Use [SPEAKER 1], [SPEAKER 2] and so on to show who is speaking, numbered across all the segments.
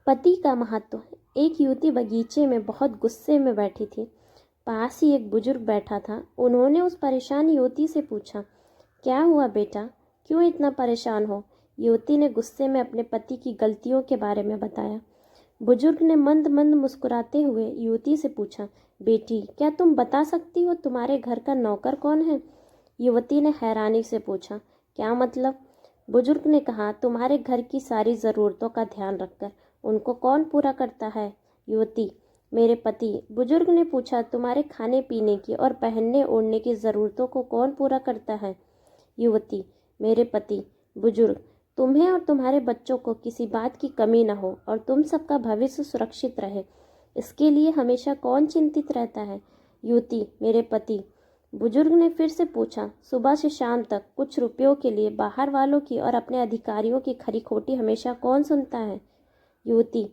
[SPEAKER 1] पति का महत्व। एक युवती बगीचे में बहुत गुस्से में बैठी थी। पास ही एक बुजुर्ग बैठा था। उन्होंने उस परेशान युवती से पूछा, क्या हुआ बेटा, क्यों इतना परेशान हो? युवती ने गुस्से में अपने पति की गलतियों के बारे में बताया। बुजुर्ग ने मंद मंद मुस्कुराते हुए युवती से पूछा, बेटी क्या तुम बता सकती हो तुम्हारे घर का नौकर कौन है? युवती ने हैरानी से पूछा, क्या मतलब? बुजुर्ग ने कहा, तुम्हारे घर की सारी ज़रूरतों का ध्यान रखकर उनको कौन पूरा करता है? युवती, मेरे पति। बुजुर्ग ने पूछा, तुम्हारे खाने पीने की और पहनने ओढ़ने की ज़रूरतों को कौन पूरा करता है? युवती, मेरे पति। बुजुर्ग, तुम्हें और तुम्हारे बच्चों को किसी बात की कमी न हो और तुम सबका भविष्य सुरक्षित रहे, इसके लिए हमेशा कौन चिंतित रहता है? युवती, मेरे पति। बुजुर्ग ने फिर से पूछा, सुबह से शाम तक कुछ रुपयों के लिए बाहर वालों की और अपने अधिकारियों की खरी खोटी हमेशा कौन सुनता है? युवती,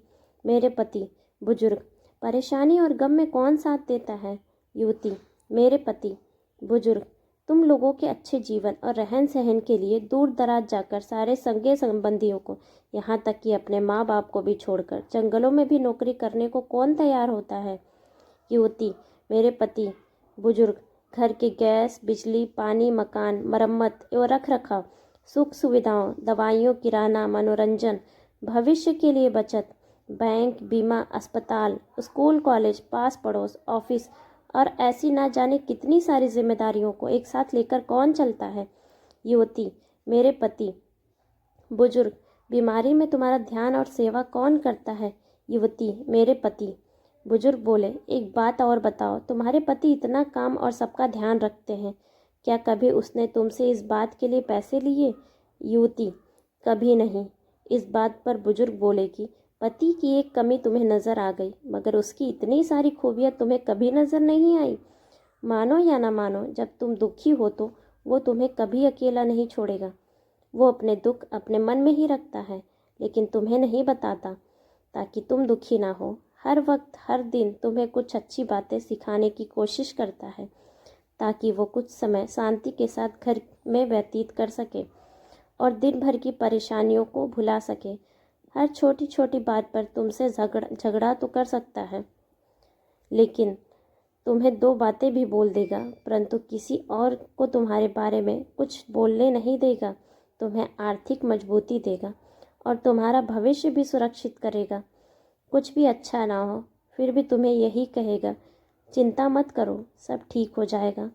[SPEAKER 1] मेरे पति। बुजुर्ग, परेशानी और गम में कौन साथ देता है? युवती, मेरे पति। बुजुर्ग, तुम लोगों के अच्छे जीवन और रहन सहन के लिए दूर दराज जाकर सारे संगे संबंधियों को, यहाँ तक कि अपने माँ बाप को भी छोड़कर जंगलों में भी नौकरी करने को कौन तैयार होता है? युवती, मेरे पति। बुजुर्ग, घर के गैस, बिजली, पानी, मकान, मरम्मत एवं रख रखाव, सुख सुविधाओं, दवाइयों, किराना, मनोरंजन, भविष्य के लिए बचत, बैंक, बीमा, अस्पताल, स्कूल, कॉलेज, पास पड़ोस, ऑफिस और ऐसी ना जाने कितनी सारी जिम्मेदारियों को एक साथ लेकर कौन चलता है? युवती, मेरे पति। बुजुर्ग, बीमारी में तुम्हारा ध्यान और सेवा कौन करता है? युवती, मेरे पति। बुजुर्ग बोले, एक बात और बताओ, तुम्हारे पति इतना काम और सबका ध्यान रखते हैं, क्या कभी उसने तुमसे इस बात के लिए पैसे लिए? युवती, कभी नहीं। इस बात पर बुजुर्ग बोले कि पति की एक कमी तुम्हें नज़र आ गई, मगर उसकी इतनी सारी खूबियाँ तुम्हें कभी नज़र नहीं आई। मानो या ना मानो, जब तुम दुखी हो तो वो तुम्हें कभी अकेला नहीं छोड़ेगा। वो अपने दुख अपने मन में ही रखता है, लेकिन तुम्हें नहीं बताता, ताकि तुम दुखी ना हो। हर वक्त हर दिन तुम्हें कुछ अच्छी बातें सिखाने की कोशिश करता है, ताकि वो कुछ समय शांति के साथ घर में व्यतीत कर सके और दिन भर की परेशानियों को भुला सके। हर छोटी छोटी बात पर तुमसे झगड़ा तो कर सकता है, लेकिन तुम्हें दो बातें भी बोल देगा, परंतु किसी और को तुम्हारे बारे में कुछ बोलने नहीं देगा। तुम्हें आर्थिक मजबूती देगा और तुम्हारा भविष्य भी सुरक्षित करेगा। कुछ भी अच्छा ना हो फिर भी तुम्हें यही कहेगा, चिंता मत करो, सब ठीक हो जाएगा।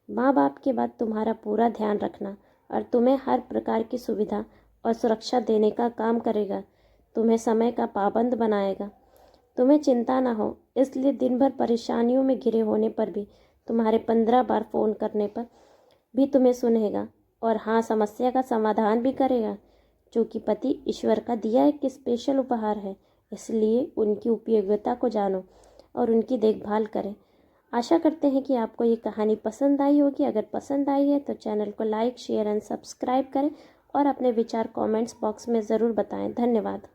[SPEAKER 1] माँ बाप के बाद तुम्हारा पूरा ध्यान रखना और तुम्हें हर प्रकार की सुविधा और सुरक्षा देने का काम करेगा। तुम्हें समय का पाबंद बनाएगा। तुम्हें चिंता ना हो, इसलिए दिन भर परेशानियों में घिरे होने पर भी तुम्हारे 15 बार फ़ोन करने पर भी तुम्हें सुनेगा और हाँ, समस्या का समाधान भी करेगा। क्योंकि पति ईश्वर का दिया एक स्पेशल उपहार है, इसलिए उनकी उपयोगिता को जानो और उनकी देखभाल करें। आशा करते हैं कि आपको ये कहानी पसंद आई होगी। अगर पसंद आई है तो चैनल को लाइक, शेयर एंड सब्सक्राइब करें और अपने विचार कमेंट्स बॉक्स में ज़रूर बताएं। धन्यवाद।